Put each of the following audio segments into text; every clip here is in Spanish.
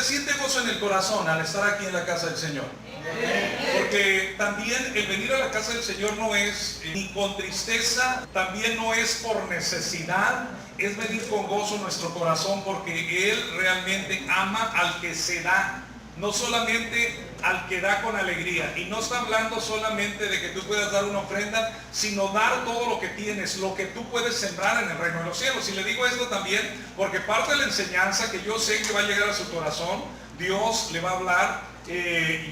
Usted siente gozo en el corazón al estar aquí en la casa del Señor. Porque también el venir a la casa del Señor no es ni con tristeza, también no es por necesidad, es venir con gozo en nuestro corazón, porque Él realmente ama al que se da, no solamente al que da con alegría. Y no está hablando solamente de que tú puedas dar una ofrenda, sino dar todo lo que tienes, lo que tú puedes sembrar en el reino de los cielos. Y le digo esto también porque parte de la enseñanza que yo sé que va a llegar a su corazón, Dios le va a hablar.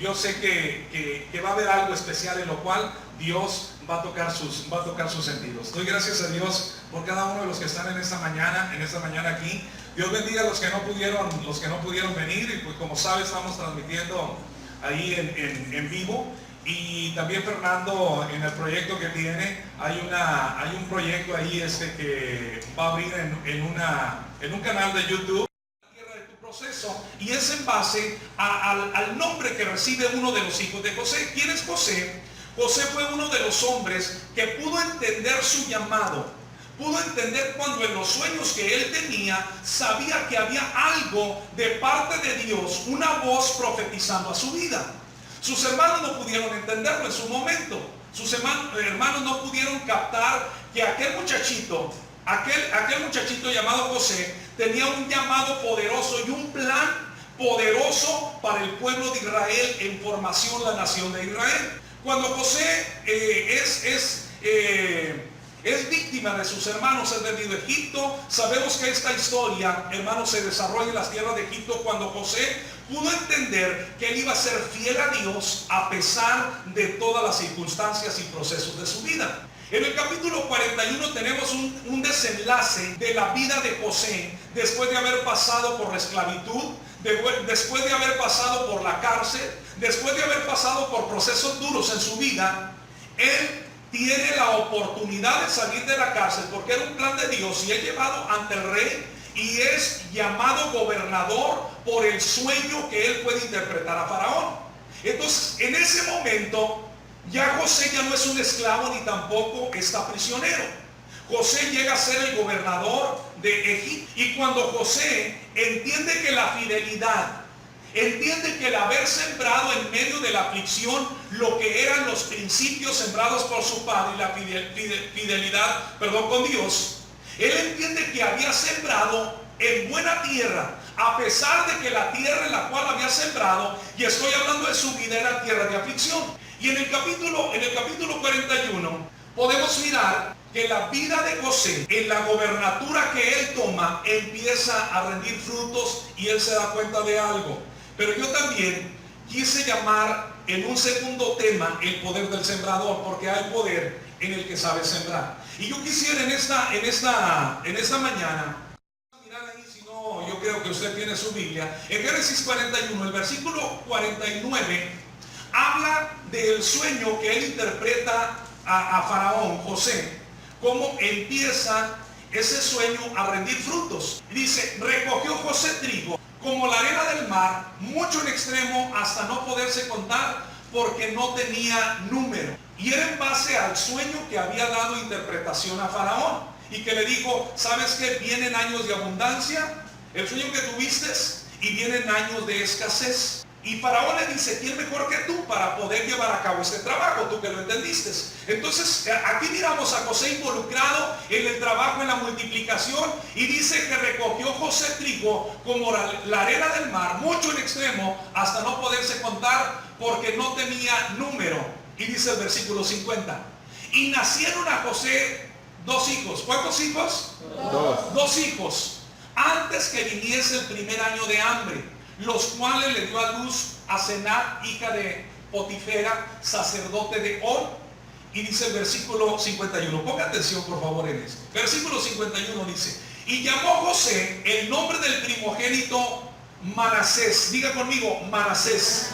Yo sé que va a haber algo especial en lo cual Dios va a tocar sus sentidos. Doy gracias a Dios por cada uno de los que están en esta mañana aquí. Dios bendiga a los que no pudieron venir. Y pues, como sabes, estamos transmitiendo ahí en vivo. Y también Fernando, en el proyecto que tiene, hay un proyecto ahí que va a abrir en un canal de YouTube. Y es en base al nombre que recibe uno de los hijos de José. ¿Quién es José? José fue uno de los hombres que pudo entender su llamado. Pudo entender cuando en los sueños que él tenía sabía que había algo de parte de Dios, una voz profetizando a su vida. Sus hermanos no pudieron entenderlo en su momento. Sus hermanos no pudieron captar que aquel muchachito llamado José tenía un llamado poderoso y un plan poderoso para el pueblo de Israel, en formación la nación de Israel. Cuando José es víctima de sus hermanos, es vendido a Egipto. Sabemos que esta historia, hermanos, se desarrolla en las tierras de Egipto cuando José pudo entender que él iba a ser fiel a Dios a pesar de todas las circunstancias y procesos de su vida. En el capítulo 41 tenemos un desenlace de la vida de José después de haber pasado por la esclavitud, después de haber pasado por la cárcel, después de haber pasado por procesos duros en su vida. Él tiene la oportunidad de salir de la cárcel porque era un plan de Dios, y es llevado ante el rey y es llamado gobernador por el sueño que él puede interpretar a Faraón. Entonces, en ese momento, ya José ya no es un esclavo ni tampoco está prisionero. José llega a ser el gobernador de Egipto. Y cuando José entiende que la fidelidad, entiende que el haber sembrado en medio de la aflicción lo que eran los principios sembrados por su padre y la fidelidad con Dios, él entiende que había sembrado en buena tierra, a pesar de que la tierra en la cual había sembrado, y estoy hablando de su vida, era tierra de aflicción. Y en el capítulo 41 podemos mirar que la vida de José, en la gobernatura que él toma, empieza a rendir frutos, y él se da cuenta de algo. Pero yo también quise llamar en un segundo tema el poder del sembrador, porque hay poder en el que sabe sembrar. Y yo quisiera en esta mañana, mirar ahí, si no, yo creo que usted tiene su Biblia, en Génesis 41, el versículo 49, habla del sueño que él interpreta a Faraón, José, cómo empieza ese sueño a rendir frutos. Dice: recogió José trigo como la arena del mar, mucho en extremo, hasta no poderse contar, porque no tenía número. Y era en base al sueño que había dado interpretación a Faraón, y que le dijo: ¿sabes qué? Vienen años de abundancia, el sueño que tuviste, y vienen años de escasez. Y Faraón le dice: ¿quién mejor que tú para poder llevar a cabo este trabajo? Tú que lo entendiste. Entonces aquí miramos a José involucrado en el trabajo, en la multiplicación, y dice que recogió José trigo como la arena del mar, mucho en extremo, hasta no poderse contar, porque no tenía número. Y dice el versículo 50: y nacieron a José dos hijos. ¿Cuántos hijos? Dos hijos, antes que viniese el primer año de hambre, los cuales le dio a luz a Senat, hija de Potifera, sacerdote de On. Y dice el versículo 51, ponga atención por favor en esto. Versículo 51 dice: y llamó José el nombre del primogénito Manasés. Diga conmigo: Manasés.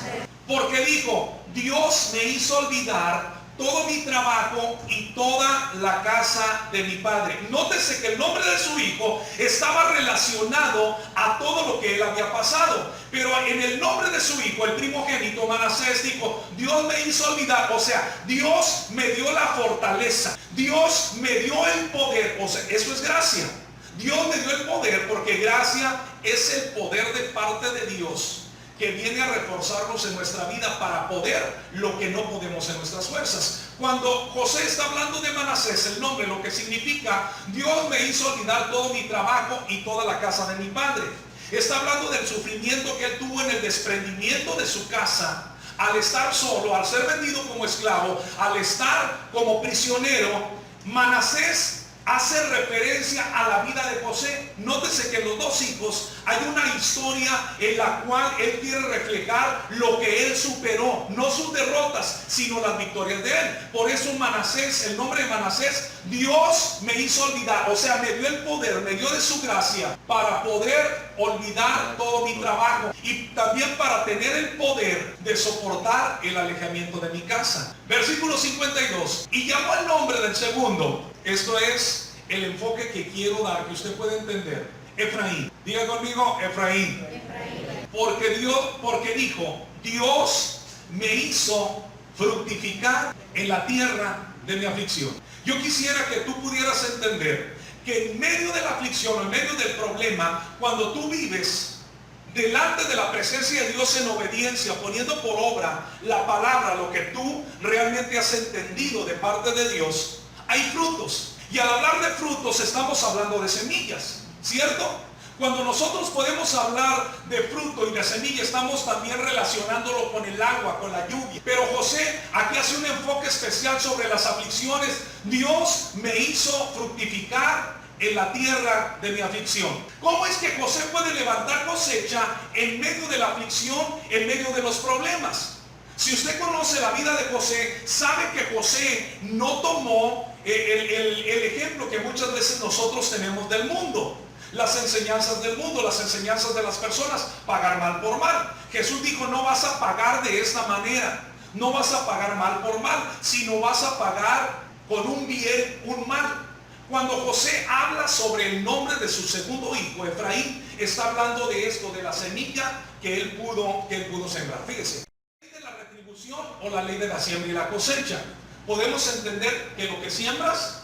Porque dijo: Dios me hizo olvidar todo mi trabajo y toda la casa de mi padre. Nótese que el nombre de su hijo estaba relacionado a todo lo que él había pasado. Pero en el nombre de su hijo, el primogénito Manasés, dijo: Dios me hizo olvidar. O sea, Dios me dio la fortaleza, Dios me dio el poder. O sea, eso es gracia. Dios me dio el poder, porque gracia es el poder de parte de Dios que viene a reforzarnos en nuestra vida para poder lo que no podemos en nuestras fuerzas. Cuando José está hablando de Manasés, el nombre, lo que significa, Dios me hizo olvidar todo mi trabajo y toda la casa de mi padre. Está hablando del sufrimiento que él tuvo en el desprendimiento de su casa, al estar solo, al ser vendido como esclavo, al estar como prisionero. Manasés hace referencia a la vida de José. Nótese que en los dos hijos hay una historia en la cual él quiere reflejar lo que él superó, no sus derrotas, sino las victorias de él. Por eso Manasés, el nombre de Manasés, Dios me hizo olvidar, o sea, me dio el poder, me dio de su gracia para poder olvidar todo mi trabajo y también para tener el poder de soportar el alejamiento de mi casa. Versículo 52. Y llamó el nombre del segundo. Esto es el enfoque que quiero dar, que usted puede entender. Efraín. Diga conmigo, Efraín. Porque dijo, Dios me hizo fructificar en la tierra de mi aflicción. Yo quisiera que tú pudieras entender que en medio de la aflicción, en medio del problema, cuando tú vives delante de la presencia de Dios en obediencia, poniendo por obra la palabra, lo que tú realmente has entendido de parte de Dios, hay frutos. Y al hablar de frutos estamos hablando de semillas, ¿cierto? Cuando nosotros podemos hablar de fruto y de semilla, estamos también relacionándolo con el agua, con la lluvia. Pero José aquí hace un enfoque especial sobre las aflicciones. Dios me hizo fructificar en la tierra de mi aflicción. ¿Cómo es que José puede levantar cosecha en medio de la aflicción, en medio de los problemas? Si usted conoce la vida de José, sabe que José no tomó el ejemplo que muchas veces nosotros tenemos del mundo. Las enseñanzas del mundo, las enseñanzas de las personas, pagar mal por mal. Jesús dijo, no vas a pagar de esta manera, no vas a pagar mal por mal, sino vas a pagar con un bien, un mal. Cuando José habla sobre el nombre de su segundo hijo, Efraín, está hablando de esto, de la semilla que él pudo sembrar. Fíjese, la ley de la retribución o la ley de la siembra y la cosecha. Podemos entender que lo que siembras,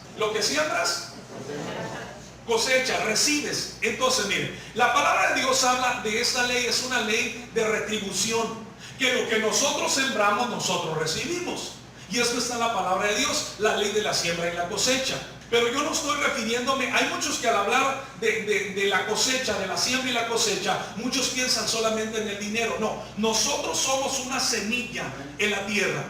cosecha, recibes. Entonces, miren, la palabra de Dios habla de esta ley, es una ley de retribución, que lo que nosotros sembramos, nosotros recibimos. Y esto está en la palabra de Dios, la ley de la siembra y la cosecha. Pero yo no estoy refiriéndome, hay muchos que al hablar de la cosecha, de la siembra y la cosecha, muchos piensan solamente en el dinero. No, nosotros somos una semilla en la tierra.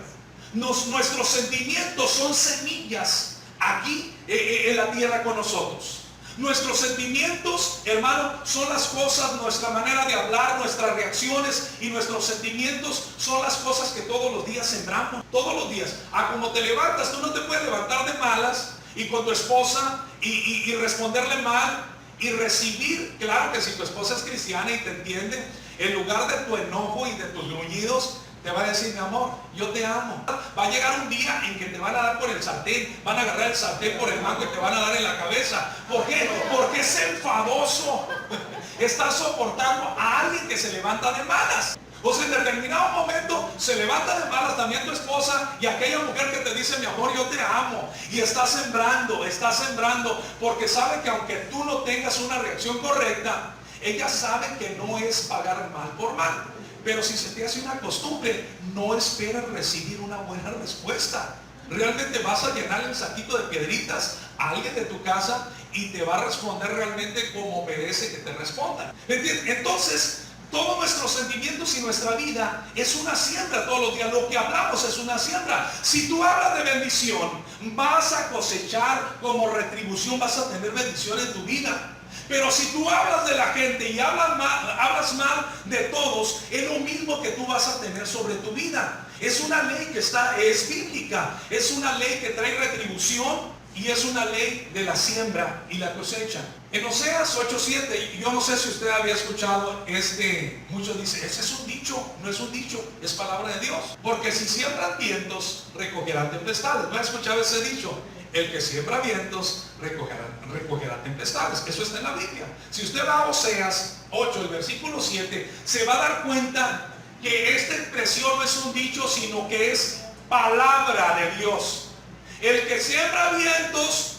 Nuestros sentimientos son semillas aquí en la tierra con nosotros. Nuestros sentimientos, hermano, son las cosas, nuestra manera de hablar, nuestras reacciones y nuestros sentimientos son las cosas que todos los días sembramos, todos los días. Como te levantas, tú no te puedes levantar de malas y con tu esposa y responderle mal y recibir. Claro que si tu esposa es cristiana y te entiende, en lugar de tu enojo y de tus gruñidos, te va a decir, mi amor, yo te amo. Va a llegar un día en que te van a dar por el sartén, van a agarrar el sartén por el mango y te van a dar en la cabeza. ¿Por qué? Porque es enfadoso estar soportando a alguien que se levanta de malas. O sea, en determinado momento se levanta de malas también tu esposa y aquella mujer que te dice, mi amor, yo te amo. Y está sembrando, porque sabe que aunque tú no tengas una reacción correcta, ella sabe que no es pagar mal por mal. Pero si se te hace una costumbre, no esperes recibir una buena respuesta. Realmente vas a llenar el saquito de piedritas a alguien de tu casa y te va a responder realmente como merece que te respondan. ¿Entiendes? Entonces, todos nuestros sentimientos y nuestra vida es una siembra todos los días. Lo que hablamos es una siembra. Si tú hablas de bendición, vas a cosechar como retribución, vas a tener bendición en tu vida. Pero si tú hablas de la gente y hablas mal de todos, es lo mismo que tú vas a tener sobre tu vida. Es una ley que es bíblica, es una ley que trae retribución y es una ley de la siembra y la cosecha. En Oseas 8:7, yo no sé si usted había escuchado muchos dicen, ese es un dicho. No es un dicho, es palabra de Dios. Porque si siembran vientos, recogerán tempestades. ¿No ha escuchado ese dicho? El que siembra vientos recogerá tempestades. Eso está en la Biblia. Si usted va a Oseas 8, el versículo 7, se va a dar cuenta que esta expresión no es un dicho, sino que es palabra de Dios. El que siembra vientos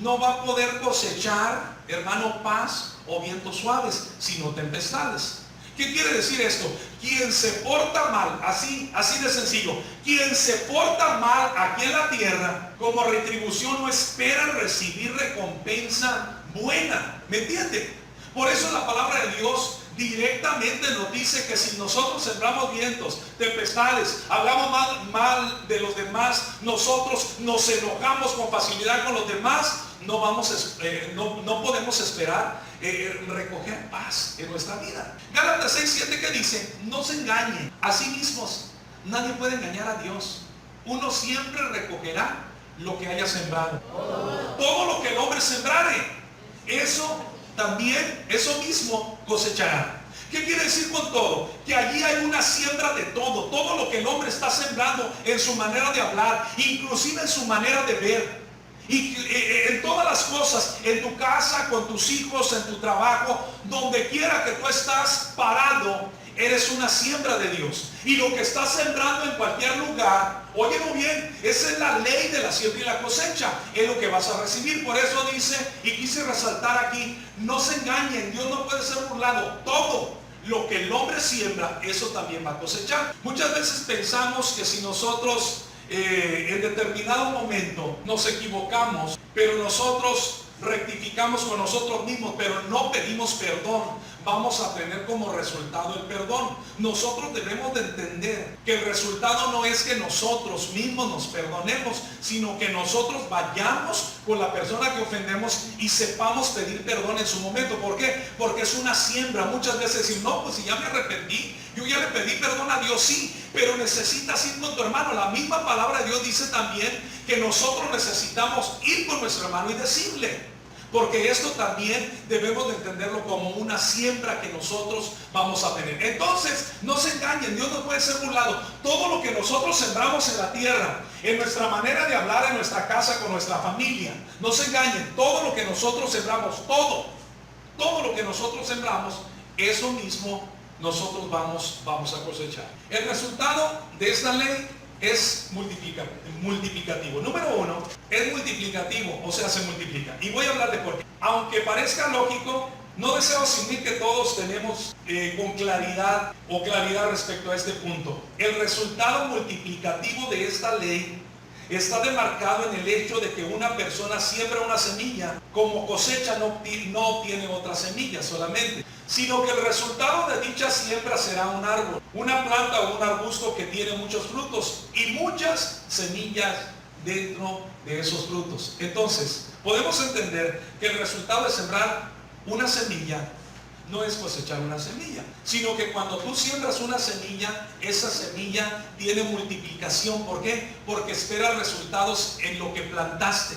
no va a poder cosechar, hermano, paz o vientos suaves, sino tempestades. ¿Qué quiere decir esto? Quien se porta mal, así de sencillo, quien se porta mal aquí en la tierra, como retribución no espera recibir recompensa buena. ¿Me entiende? Por eso la palabra de Dios directamente nos dice que si nosotros sembramos vientos, tempestades, hablamos mal de los demás, nosotros nos enojamos con facilidad con los demás, no podemos esperar recoger paz en nuestra vida. Gálatas 6:7 que dice, no se engañen a sí mismos, nadie puede engañar a Dios. Uno siempre recogerá lo que haya sembrado. Todo lo que el hombre sembrare, eso mismo cosechará. ¿Qué quiere decir con todo? Que allí hay una siembra de todo lo que el hombre está sembrando en su manera de hablar, inclusive en su manera de ver. Y en todas las cosas, en tu casa, con tus hijos, en tu trabajo, donde quiera que tú estás parado, eres una siembra de Dios. Y lo que estás sembrando en cualquier lugar, óyelo bien, esa es la ley de la siembra y la cosecha, es lo que vas a recibir. Por eso dice, y quise resaltar aquí, no se engañen, Dios no puede ser burlado. Todo lo que el hombre siembra, eso también va a cosechar. Muchas veces pensamos que si nosotros en determinado momento nos equivocamos, pero nosotros rectificamos con nosotros mismos, pero no pedimos perdón, vamos a tener como resultado el perdón. Nosotros debemos de entender que el resultado no es que nosotros mismos nos perdonemos, sino que nosotros vayamos con la persona que ofendemos y sepamos pedir perdón en su momento. ¿Por qué? Porque es una siembra. Muchas veces decir, no, pues si ya me arrepentí, yo ya le pedí perdón a Dios, sí, pero necesitas ir con tu hermano. La misma palabra de Dios dice también que nosotros necesitamos ir con nuestro hermano y decirle. Porque esto también debemos de entenderlo como una siembra que nosotros vamos a tener. Entonces, no se engañen, Dios no puede ser burlado. Todo lo que nosotros sembramos en la tierra, en nuestra manera de hablar, en nuestra casa, con nuestra familia, no se engañen. Todo lo que nosotros sembramos, todo lo que nosotros sembramos, eso mismo nosotros vamos a cosechar. El resultado de esta ley es multiplicativo. Número uno, es multiplicativo, o sea, se multiplica. Y voy a hablar de por qué. Aunque parezca lógico, no deseo asumir que todos tenemos con claridad respecto a este punto. El resultado multiplicativo de esta ley está demarcado en el hecho de que una persona siembra una semilla, como cosecha no obtiene otra semilla solamente, sino que el resultado de dicha siembra será un árbol, una planta o un arbusto que tiene muchos frutos y muchas semillas dentro de esos frutos. Entonces, podemos entender que el resultado de sembrar una semilla no es cosechar una semilla, sino que cuando tú siembras una semilla, esa semilla tiene multiplicación. ¿Por qué? Porque espera resultados en lo que plantaste.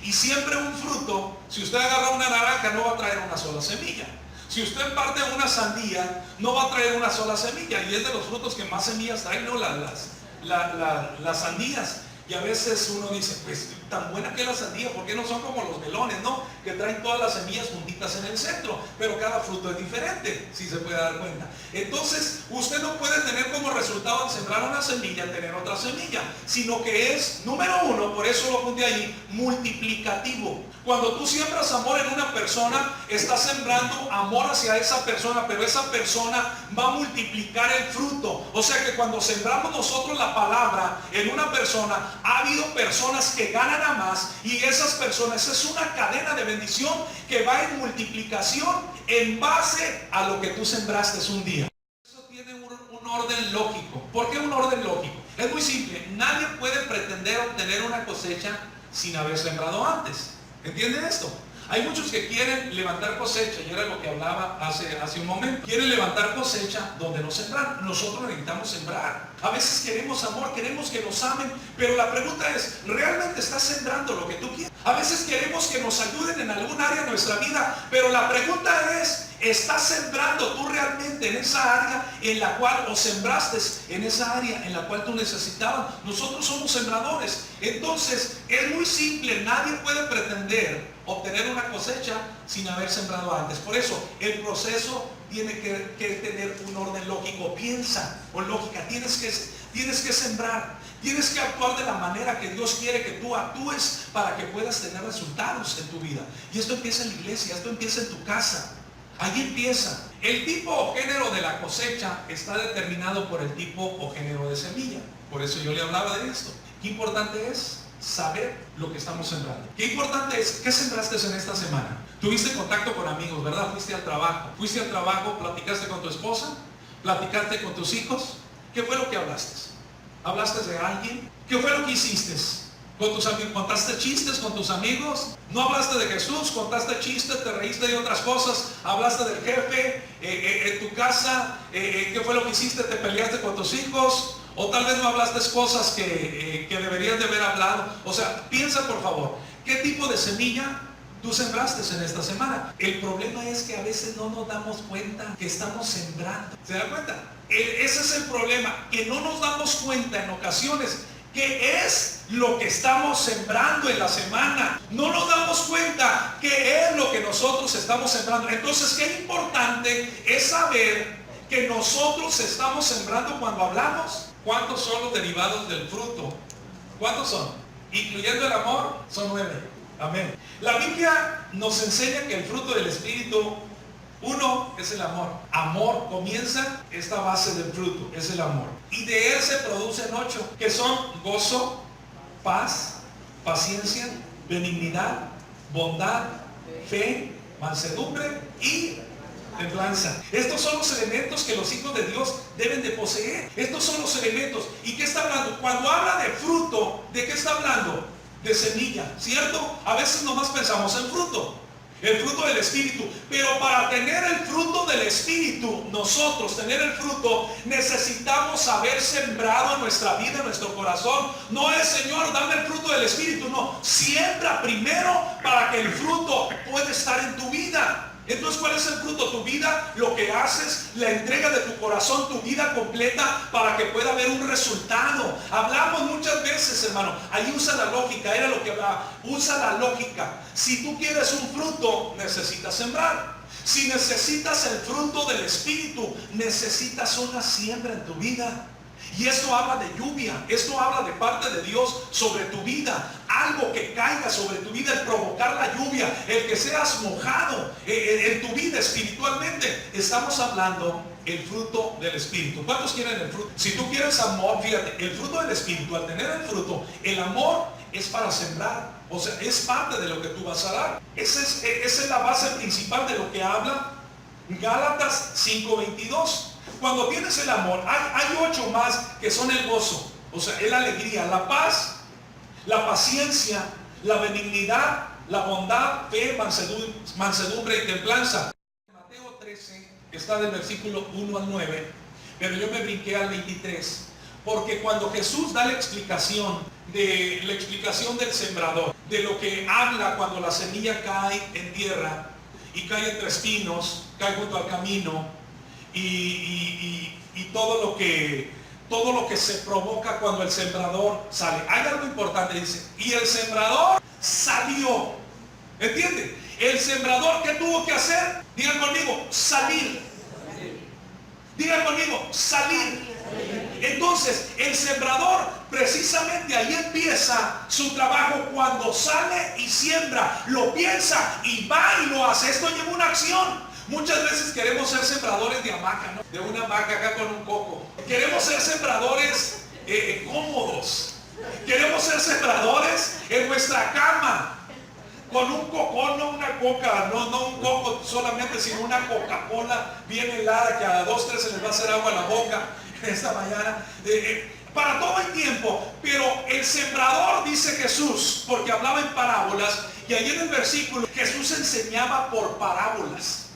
Y siempre un fruto, si usted agarra una naranja, no va a traer una sola semilla. Si usted parte una sandía, no va a traer una sola semilla. Y es de los frutos que más semillas traen, ¿no? Las sandías. Y a veces uno dice, pues tan buena que es la sandía, ¿por qué no son como los melones, no? Que traen todas las semillas juntitas en el centro, pero cada fruto es diferente, si se puede dar cuenta. Entonces, usted no puede tener como resultado al sembrar una semilla, tener otra semilla, sino que es, número uno, por eso lo apunté ahí, multiplicativo. Cuando tú siembras amor en una persona, estás sembrando amor hacia esa persona, pero esa persona va a multiplicar el fruto. O sea que cuando sembramos nosotros la palabra en una persona, ha habido personas que ganan a más, y esas personas, es una cadena de bendición que va en multiplicación en base a lo que tú sembraste un día. Eso tiene un orden lógico. ¿Por qué un orden lógico? Es muy simple. Nadie puede pretender obtener una cosecha sin haber sembrado antes. ¿Entienden esto? Hay muchos que quieren levantar cosecha, y era lo que hablaba hace un momento. Quieren levantar cosecha donde no sembrar. Nosotros necesitamos sembrar. A veces queremos amor, queremos que nos amen, pero la pregunta es, ¿realmente estás sembrando lo que tú quieres? A veces queremos que nos ayuden en algún área de nuestra vida, pero la pregunta es, ¿estás sembrando tú realmente en esa área en la cual, o sembraste en esa área en la cual tú necesitabas? Nosotros somos sembradores. Entonces, es muy simple. Nadie puede pretender obtener una cosecha sin haber sembrado antes. Por eso, el proceso tiene que tener un orden lógico. Piensa con lógica. Tienes que Tienes que sembrar. Tienes que actuar de la manera que Dios quiere que tú actúes para que puedas tener resultados en tu vida. Y esto empieza en la iglesia, esto empieza en tu casa. Ahí empieza. El tipo o género de la cosecha está determinado por el tipo o género de semilla. Por eso yo le hablaba de esto. Qué importante es saber lo que estamos sembrando. Qué importante es, ¿qué sembraste en esta semana? Tuviste contacto con amigos, ¿verdad? Fuiste al trabajo, platicaste con tu esposa, platicaste con tus hijos. ¿Qué fue lo que hablaste? ¿Hablaste de alguien? ¿Qué fue lo que hiciste? ¿Con tus amigos? ¿Contaste chistes con tus amigos? ¿No hablaste de Jesús? ¿Contaste chistes? ¿Te reíste de otras cosas? ¿Hablaste del jefe en tu casa? ¿Qué fue lo que hiciste? ¿Te peleaste con tus hijos? O tal vez no hablaste cosas que deberías de haber hablado. O sea, piensa por favor, ¿qué tipo de semilla tú sembraste en esta semana? El problema es que a veces no nos damos cuenta que estamos sembrando. ¿Se dan cuenta? Ese es el problema, que no nos damos cuenta en ocasiones qué es lo que estamos sembrando en la semana. No nos damos cuenta qué es lo que nosotros estamos sembrando. Entonces, qué importante es saber que nosotros estamos sembrando cuando hablamos. ¿Cuántos son los derivados del fruto? ¿Cuántos son? Incluyendo el amor, son 9. Amén. La Biblia nos enseña que el fruto del Espíritu, uno es el amor. Amor comienza esta base del fruto, es el amor. Y de él se producen 8, que son gozo, paz, paciencia, benignidad, bondad, fe, mansedumbre y templanza. Estos son los elementos que los hijos de Dios deben de poseer. Estos son los elementos. ¿Y qué está hablando? Cuando habla de fruto, ¿de qué está hablando? De semilla, ¿cierto? A veces nomás pensamos en fruto. El fruto del Espíritu. Pero para tener el fruto del Espíritu, nosotros tener el fruto, necesitamos haber sembrado en nuestra vida, en nuestro corazón. No es, Señor, dame el fruto del Espíritu. No, siembra primero para que el fruto pueda estar en tu vida. Entonces, ¿cuál es el fruto? Tu vida, lo que haces, la entrega de tu corazón, tu vida completa para que pueda haber un resultado. Hablamos muchas veces, hermano, ahí usa la lógica, era lo que hablaba, usa la lógica. Si tú quieres un fruto, necesitas sembrar. Si necesitas el fruto del Espíritu, necesitas una siembra en tu vida. Y esto habla de lluvia, esto habla de parte de Dios sobre tu vida, algo que caiga sobre tu vida, el provocar la lluvia, el que seas mojado en tu vida espiritualmente. Estamos hablando el fruto del Espíritu. ¿Cuántos quieren el fruto? Si tú quieres amor, fíjate, el fruto del Espíritu, al tener el fruto, el amor es para sembrar, o sea, es parte de lo que tú vas a dar. Esa es la base principal de lo que habla Gálatas 5:22. Cuando tienes el amor, hay 8 más que son el gozo, o sea, es la alegría, la paz, la paciencia, la benignidad, la bondad, fe, mansedumbre y templanza. Mateo 13 está del versículo 1 al 9, pero yo me brinqué al 23, porque cuando Jesús da la explicación del sembrador, de lo que habla cuando la semilla cae en tierra y cae entre espinos, cae junto al camino, y todo lo que se provoca cuando el sembrador sale. Hay algo importante, dice, y el sembrador salió. ¿Entiende? El sembrador, ¿qué tuvo que hacer? Digan conmigo, salir. Digan conmigo, salir. Entonces, el sembrador, precisamente ahí empieza su trabajo, cuando sale y siembra, lo piensa y va y lo hace. Esto lleva una acción. Muchas veces queremos ser sembradores de hamaca, ¿no? De una hamaca acá con un coco. Queremos ser sembradores cómodos. Queremos ser sembradores en nuestra cama, con un cocón, no una coca, no un coco solamente, sino una Coca-Cola bien helada que a 2, 3 se les va a hacer agua a la boca en esta mañana. Para todo el tiempo. Pero el sembrador, dice Jesús, porque hablaba en parábolas, y ahí en el versículo Jesús enseñaba por parábolas.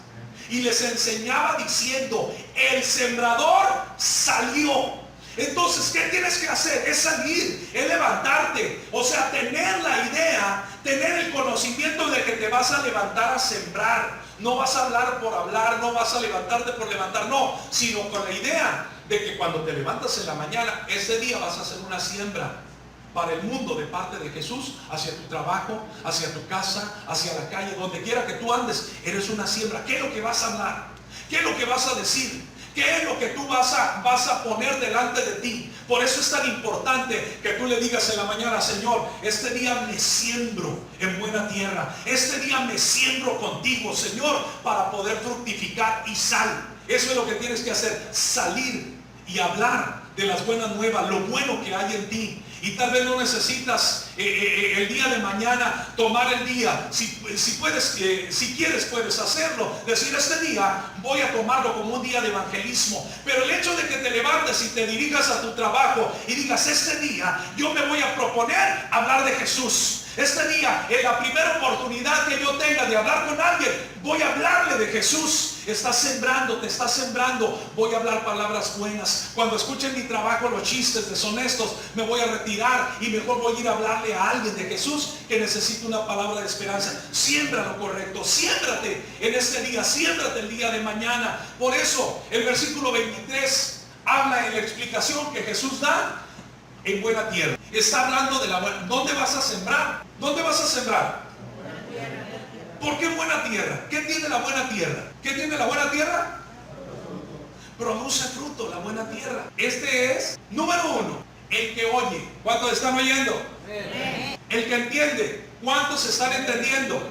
Y les enseñaba diciendo, el sembrador salió. Entonces, ¿qué tienes que hacer? Es salir, es levantarte. O sea, tener la idea, tener el conocimiento de que te vas a levantar a sembrar. No vas a hablar por hablar, no vas a levantarte por levantar, no. Sino con la idea de que cuando te levantas en la mañana, ese día vas a hacer una siembra para el mundo de parte de Jesús, hacia tu trabajo, hacia tu casa, hacia la calle, donde quiera que tú andes, eres una siembra. ¿Qué es lo que vas a hablar? ¿Qué es lo que vas a decir? ¿Qué es lo que tú vas a poner delante de ti? Por eso es tan importante que tú le digas en la mañana, Señor, este día me siembro en buena tierra. Este día me siembro contigo, Señor, para poder fructificar y sal. Eso es lo que tienes que hacer, salir y hablar de las buenas nuevas, lo bueno que hay en ti. Y tal vez no necesitas el día de mañana tomar el día. Si puedes, si quieres puedes hacerlo. Decir, este día voy a tomarlo como un día de evangelismo. Pero el hecho de que te levantes y te dirijas a tu trabajo y digas, este día yo me voy a proponer hablar de Jesús. Este día, en la primera oportunidad que yo tenga de hablar con alguien, voy a hablarle de Jesús. Estás sembrando, te estás sembrando. Voy a hablar palabras buenas. Cuando escuchen mi trabajo los chistes deshonestos, me voy a retirar y mejor voy a ir a hablarle a alguien de Jesús que necesita una palabra de esperanza. Siembra lo correcto, siémbrate en este día, siémbrate el día de mañana. Por eso el versículo 23 habla en la explicación que Jesús da en buena tierra. Está hablando de la buena. ¿Dónde vas a sembrar? ¿Dónde vas a sembrar? ¿Por qué buena tierra? ¿Qué tiene la buena tierra? ¿Qué tiene la buena tierra? Produce fruto la buena tierra. Este es, número uno, el que oye. ¿Cuántos están oyendo? El que entiende. ¿Cuántos están entendiendo?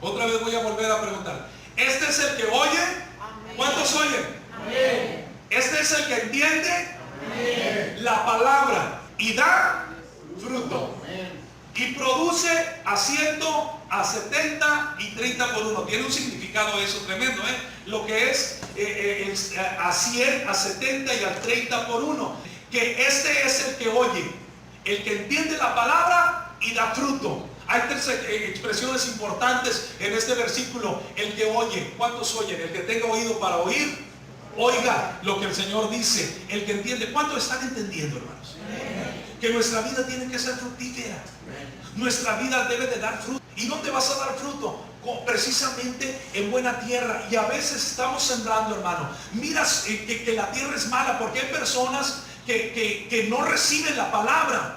Otra vez voy a volver a preguntar. Este es el que oye. ¿Cuántos oyen? Este es el que entiende la palabra y da fruto. Y produce a 100, a 70 y 30 por uno. Tiene un significado eso tremendo, lo que es a 100, a 70 y al 30 por uno. Que este es el que oye, el que entiende la palabra y da fruto. Hay tres expresiones importantes en este versículo. El que oye. ¿Cuántos oyen? El que tenga oído para oír, oiga lo que el Señor dice. El que entiende. ¿Cuántos están entendiendo, hermanos? Que nuestra vida tiene que ser fructífera. Nuestra vida debe de dar fruto. ¿Y dónde vas a dar fruto? Precisamente en buena tierra. Y a veces estamos sembrando, hermano. Miras que la tierra es mala porque hay personas que no reciben la palabra.